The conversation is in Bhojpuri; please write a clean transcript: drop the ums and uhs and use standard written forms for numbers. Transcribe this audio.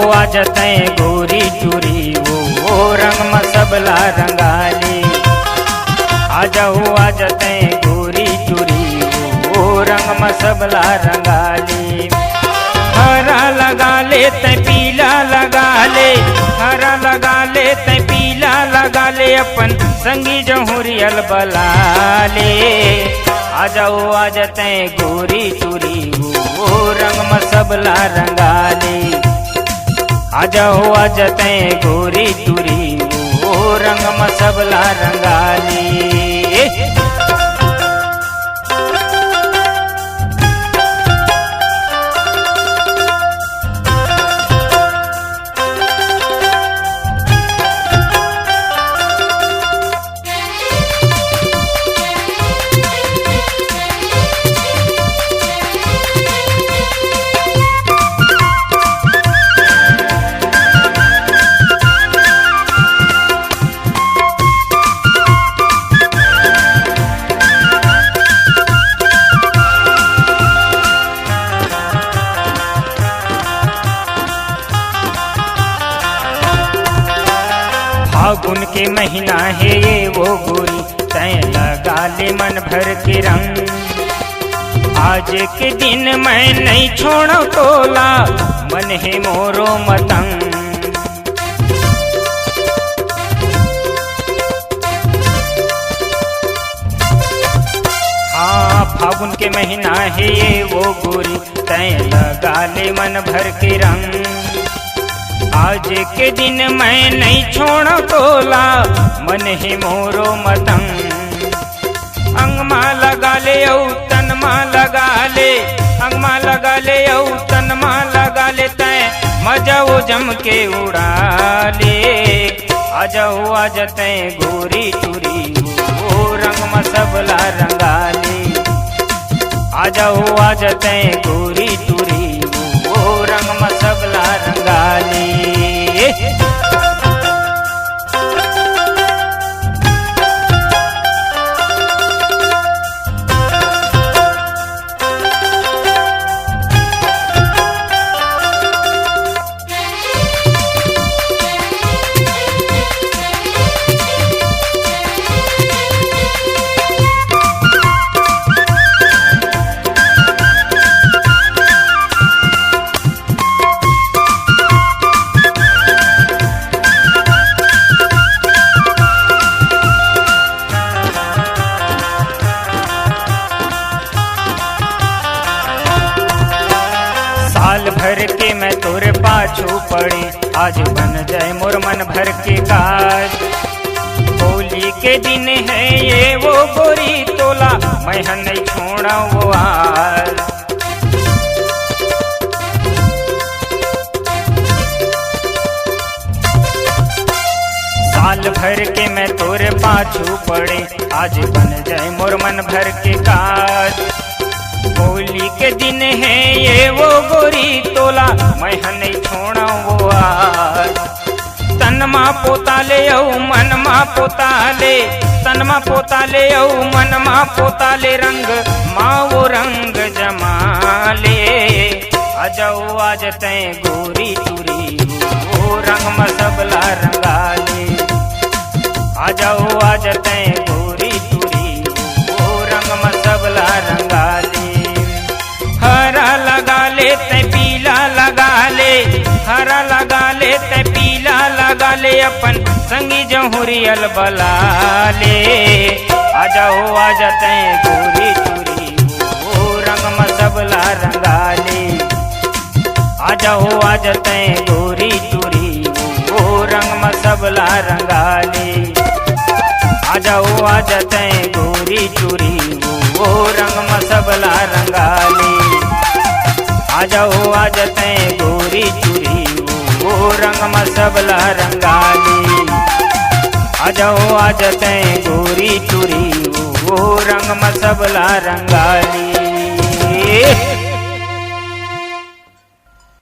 आ जतै गोरी चूरी वो रंग मसबला रंगाली। आ जतै गोरी चूरी वो रंग मसबला रंगाली। हरा लगा ले तै पीला लगा ले, हरा लगा ले तै पीला लगा ले, अपन संगी जहुरियल बला ले। आ जतै गोरी चूरी वो रंग मसबला रंगाली। आ जतै गोरी चूरी वो रंग मसबला रंगाली। फागुन के महीना है ये वो गोरी, तै लगा ले मन भर के रंग। आज के दिन मैं नहीं छोड़ो तोला, मन है मोरो मतंग। हाँ फागुन के महीना है ये वो गोरी, तै लगा ले मन भर के रंग। आज के दिन मैं नहीं छोड़ तोला, मन ही मोरो मतंग। अंगमा लगा ले औ तनमा लगा ले, अंगमा लगा ले औ तनमा लगा ले, तै मजा वो जम के उड़ा ले। आ जतै गोरी चूरी वो रंग मसबला रंगाली। आ जतै गोरी चूरी वो रंग मसबला रंगाली। साल भर के मैं तोरे पाछू पड़ी, आज बन जाए मोर मन भर के काज। होली के दिन है ये वो गोरी तोला, मैं नहीं छोड़ा वो आज। साल भर के मैं तोरे पाछू पड़े, आज बन जाए मोर मन भर के काज। होली के दिन है ये वो गोरी तोला, मैं नहीं छोड़ा वो आज। तनमा पोताले औ मनमा पोताले, तनमा पोताले औ मनमा पोताले, रंग माँ वो रंग जमाले। आ जतै गोरी चूरी वो रंग मसबला रंगाली। आ जतै गोरी चूरी वो रंग मसबला रंगाली। हरा लगा ले तै पीला लगा ले, हरा लगा ले तै पीला लगा ले, अपन संगी जहुरियल बला ले। आ जतै गोरी चूरी वो रंग मसबला रंगाली। आ जतै गोरी चूरी वो रंग मसबला रंगाली। आ जतै गोरी चूरी वो रंग मसबला रंगाली। आ जतै गोरी चूरी वो रंग मसबला रंगाली। आ जतै गोरी चूरी वो रंग मसबला रंगाली।